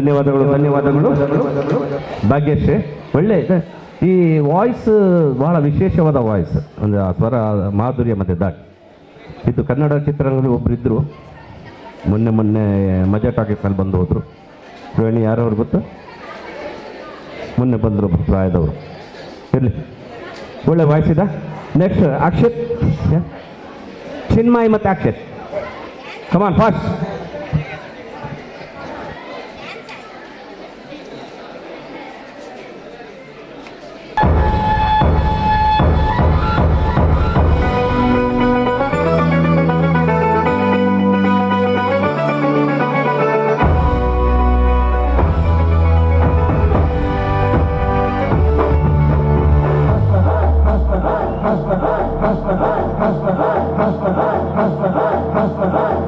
ಧನ್ಯವಾದಗಳು ಧನ್ಯವಾದಗಳು. ಭಾಗ್ಯಶ್ರೀ ಒಳ್ಳೆ ಇದೆ. ಈ ವಾಯ್ಸ್ ಬಹಳ ವಿಶೇಷವಾದ ವಾಯ್ಸ್, ಅಂದರೆ ಆ ಸ್ವರ ಮಾಧುರ್ಯ ಮತ್ತು ದಾಟ್. ಇದು ಕನ್ನಡ ಚಿತ್ರರಂಗದಲ್ಲಿ ಒಬ್ಬರಿದ್ದರು, ಮೊನ್ನೆ ಮಜಾ ಟಾಕೀಸಲ್ಲಿ ಬಂದು ಹೋದರು. ರೋಹಿಣಿ ಯಾರವ್ರು ಗೊತ್ತು? ಮೊನ್ನೆ ಬಂದರು ಪ್ರಾಯದವರು. ಇರಲಿ, ಒಳ್ಳೆ ವಾಯ್ಸ್ ಇದೆ. ನೆಕ್ಸ್ಟ್ ಅಕ್ಷಿತ್, ಚಿನ್ಮಯ್ ಮತ್ತು ಅಕ್ಷಿತ್, ಕಮಾನ್ ಫಾಸ್ಟ್.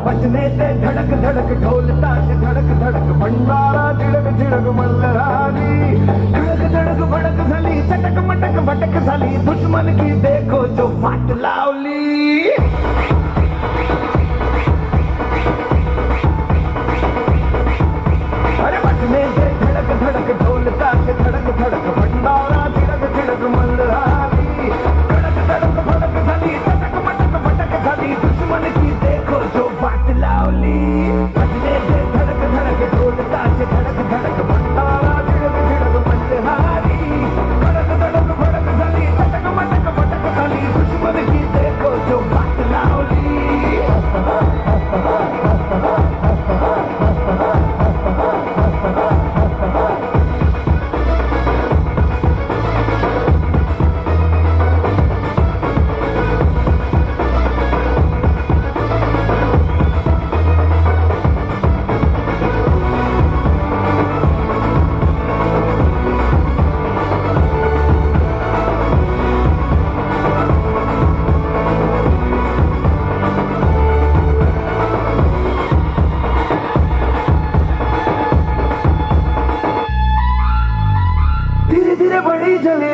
बजने से धड़क धड़क ढोल ताश धड़क धड़क भंडारा झिड़क झिड़क मल्लहारी धड़क धड़क भड़क झली चटक मटक भटक झली दुश्मन की देखो जो फाट लावली. अरे बजने से धड़क धड़क ढोल ताश धड़क धड़क भंडारा झिड़क झिड़क मल्लहारी धड़क धड़क भड़क झली चटक मटक भटक झली दुश्मन की देखो जो फाट लावली. बजने से धड़क धड़क ढोल ताश धड़क धड़क भंडारा झिड़क झिड़क मल्लहारी धड़क धड़क भड़क झली चटक मटक भटक झली दुश्मन की देखो जो फाट लावली.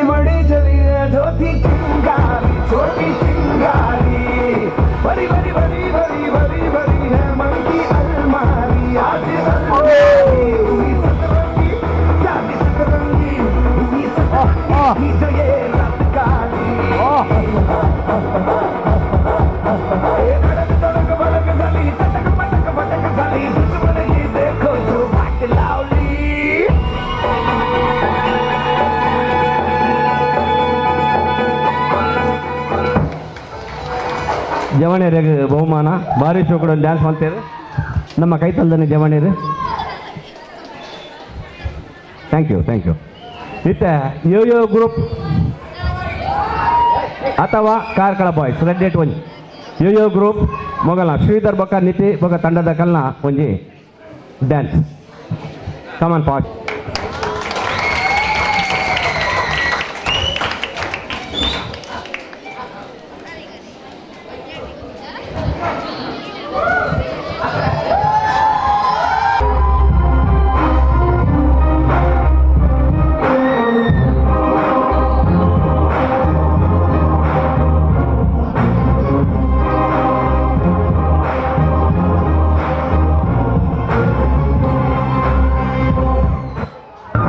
बड़ी जली धोती चिंगारी छोटी चिंगारी बड़ी बड़ी बड़ी बड़ी बड़ी बड़ी है मन की अलमारी. आज अलमारी हुई सतरंगी जानी सतरंगी हुई सतरंगी जो ये रात काली. धड़क धड़क भड़क झली चटक मटक भटक झली दुश्मन की देखो जो फाट लावली. ಜವಣಿಯರಿಗೆ ಬಹುಮಾನ. ಭಾರಿ ಶೋ ಕೂಡ ಡ್ಯಾನ್ಸ್ ಮಾಡ್ತೇವೆ ನಮ್ಮ ಕೈತಲ್ದನೆ ಜವಣಿಯರು. Thank you thank you. ಮತ್ತೆ ಯೋಯೋ ಗ್ರೂಪ್ ಅಥವಾ ಕಾರ್ಕಳ ಬಾಯ್ಸ್ ರೆಡ್ ಡೇಟ್ ಒಂಜಿ ಯೋಯೋ ಗ್ರೂಪ್ ಮೊಗಲ ಶ್ರೀಧರ್ ಬೊಕ್ಕ ನಿತಿ ಬೊಕ್ಕ ತಂಡದ ಕಲ್ನ ಒಂಜಿ ಡ್ಯಾನ್ಸ್. ಕಮಾನ್ ಫಾಸ್ಟ್.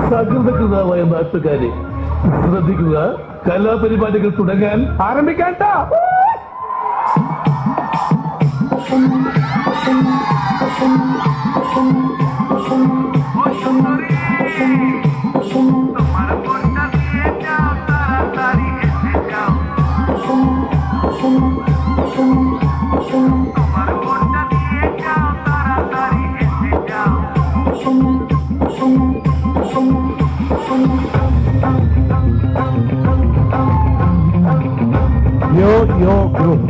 സകൃതകൃതമായ നാട്ടുകാരെ ശ്രദ്ധിക്കുക, കലാപരിപാടികൾ തുടങ്ങാൻ ആരംഭിക്കാൻ. Yo Group.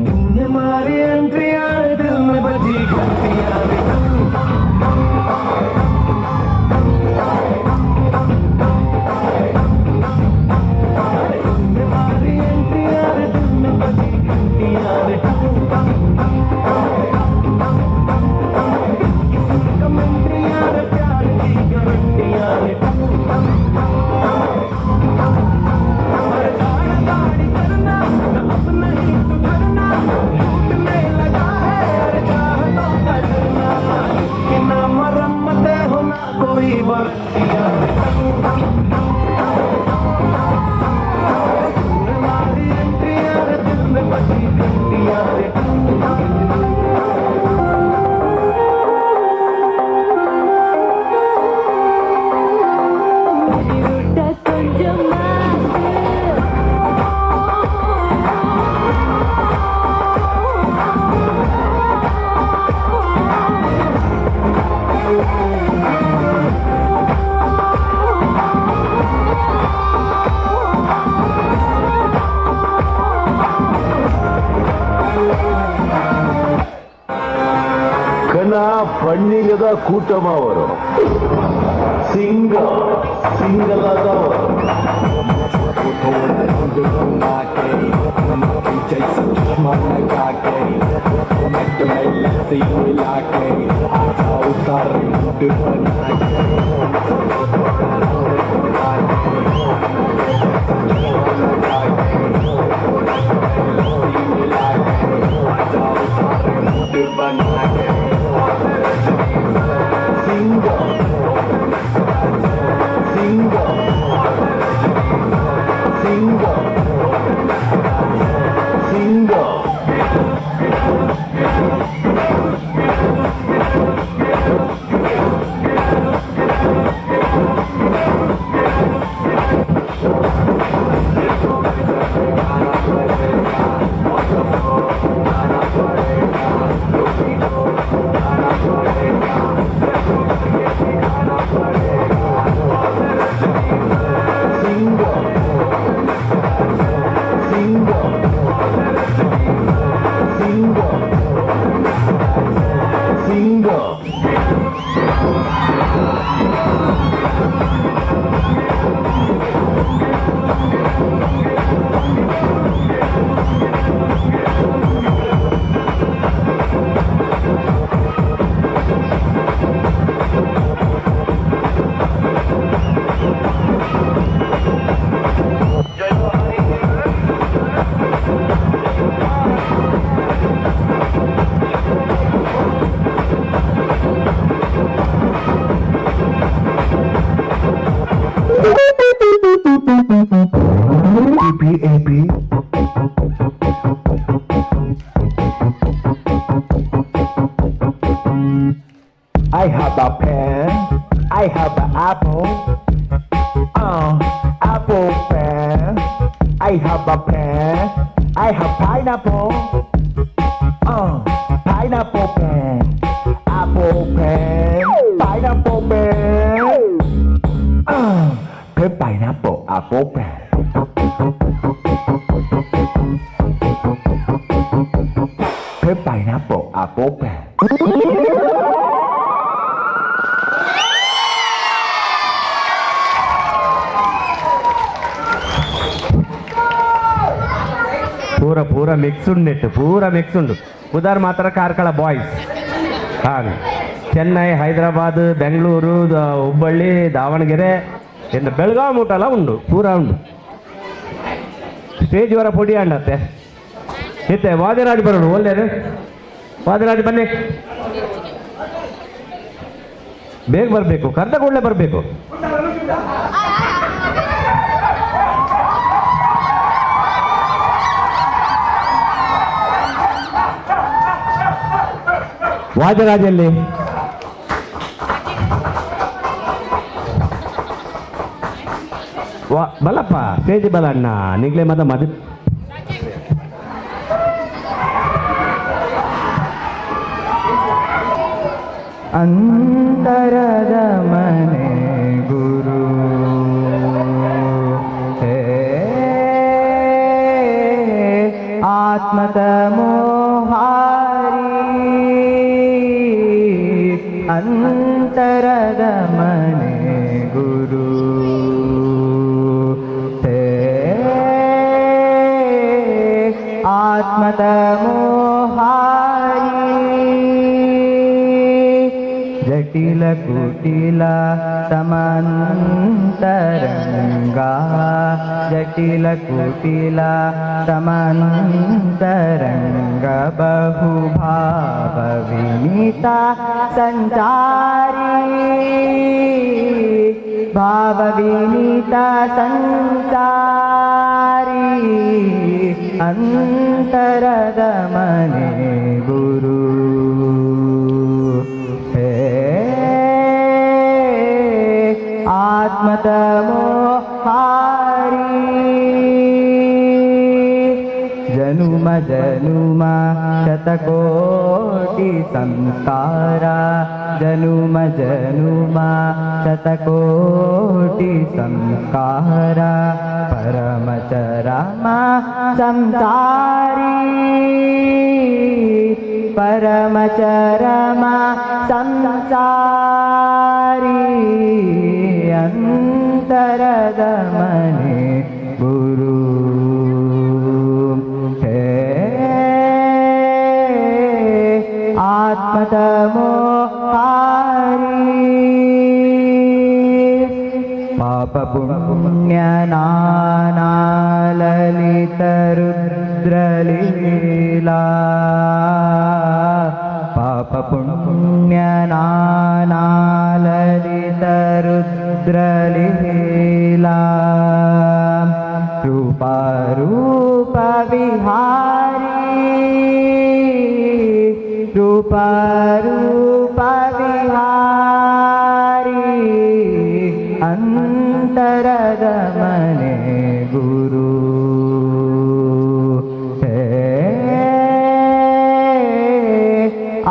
तूने मारी एंट्रियां दिल में बजी घंटियां तूने मारी एंट्रियां दिल में बजी घंटियां कमेंट्रियां प्यार की गारंटियां कोई बख्तियार हमारी एंट्रियार दिल में बची घंटियार ಬಣ್ಣಿಗದ ಕೂಟಮವರು ಸಿಂಗಲದವರು I have a pen, I have an apple, apple pen. I have a pen, I have pineapple, pineapple pen, apple pen, pineapple pen, pen pineapple, apple pen. Pen pineapple, apple pen. पूरा mix उंडु पूरा mix उंडु उदार मात्र कार्कಳ boys ಹಾಗೆ ಚೆನ್ನೈ ಹೈದರಾಬಾದ್ ಬೆಂಗಳೂರು ಹುಬ್ಬಳ್ಳಿ ದಾವಣಗೆರೆ ಎಂದು ಬೆಳಗಾವಿ ಮುಟ್ಟಲ್ಲ ಉಂಡು ಪೂರಾ ಉಂಡು stage ವರ ಪುಡಿ ಅಂಡತ್ತೆ ಇತ್ತೆ ವಾದಿರಾಜ್ ಬರೋದು ಒಳ್ಳೆಯದು ವಾದಿರಾಜ್ ಬನ್ನಿ ಬೇಗ ಬರಬೇಕು ಕರ್ದ ಕೂಡಲೇ ಬರಬೇಕು ವಾಜರಾಜಲ್ಲಿ ಬಲಪ್ಪ ಸ್ಟೇಜ್ ಬಲ ಅಣ್ಣ ನಿಗ್ಲೆ ಮದ ಮದ ಅಂತರದ ಮನೆ ಗುರು ಹೇ ಆತ್ಮತಮೋಹಾರಿ ಅಂತರದ ಮನೆ ಗುರು ಹೇ ಆತ್ಮತಮೋಹಾರಿ ಜಟಿಲ ಕುಟಿಲ ಸಮಂತರಂಗ ಜಟಿಲ ಕುಟಿಲ ಸಮಂತರಂಗ ಬಹುಭಾವ ವಿನಿತ ಸಂಚಾರಿ ಭಾವವಿನೀತ ಸಂಚಾರಿ ಅಂತರದ ಮನೆ ಗುರು ಹೇ ಆತ್ಮದ ಮೋಹಾರಿ ಜನುಮ ಜನುಮ ಶತಕೋಟಿ ಸಂಸ್ಕಾರ ಜನುಮ ಜನುಮ ಶತಕೋಟಿ ಸಂಸ್ಕಾರ ಪರಮಚರಮ ಸಂಸಾರಿ ಪರಮಚರಮ ಸಂಸಾರಿ ಅಂತರದ ಮನೆ ಗುರು ಆತ್ಮದ ಮೋಹಾರಿ ಪಾಪ ಪುಣ್ಯ ನಾನಾ ಲಲಿತ ರುದ್ರಲೀಲಾ ಪಾಪ ಪುಣ್ಯ ನಾನಾ ಲಲಿತ ರುದ್ರಲೀಲಾ ರೂಪ ರೂಪ ವಿಹಾರಿ ರೂಪ ರೂಪ ವಿಹಾರಿ ಅಂತರದ ಮನೆ ಗುರು ಹೇ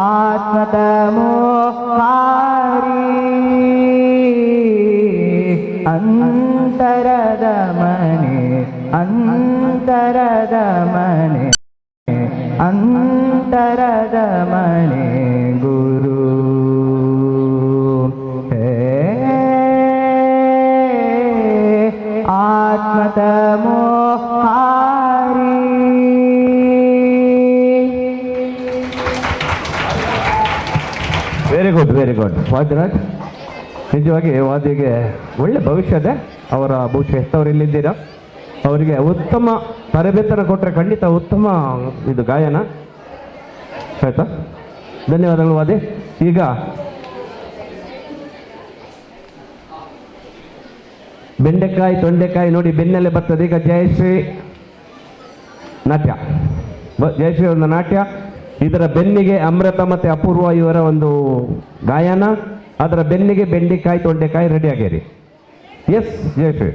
ಆತ್ಮದ ಮೋಹಾರಿ ಅಂತರದ ಮನೆ ಅಂತರದ ಮನೆ ಅಂತರದ ಮನೆ ಗುರು ಹೇ ಆತ್ಮದ ಮೋಹಾರಿ ವೆರಿ ಗುಡ್ ವಾದ್ಯರಾಜ್ ನಿಜವಾಗಿ ವಾದ್ಯಗೆ ಒಳ್ಳೆ ಭವಿಷ್ಯ ಇದೆ. ಅವರ ಬಹುಶಃ ಎಷ್ಟವರು ಇಲ್ಲಿದ್ದೀರಾ, ಅವರಿಗೆ ಉತ್ತಮ ತರಬೇತನ ಕೊಟ್ಟರೆ ಖಂಡಿತ ಉತ್ತಮ ಇದು ಗಾಯನ ಆಯ್ತಾ. ಧನ್ಯವಾದಗಳು ವಾದಿ. ಈಗ ಬೆಂಡೆಕಾಯಿ ತೊಂಡೆಕಾಯಿ ನೋಡಿ ಬೆನ್ನಲ್ಲೇ ಬರ್ತದೆ. ಈಗ ಜಯಶ್ರೀ ನಾಟ್ಯ, ಜಯಶ್ರೀ ಒಂದು ನಾಟ್ಯ, ಇದರ ಬೆನ್ನಿಗೆ ಅಮೃತ ಮತ್ತು ಅಪೂರ್ವ ಇವರ ಒಂದು ಗಾಯನ, ಅದರ ಬೆನ್ನಿಗೆ ಬೆಂಡೆಕಾಯಿ ತೊಂಡೆಕಾಯಿ ರೆಡಿ ಆಗ್ಯಾರಿ. ಎಸ್ ಜಯಶ್ರೀ.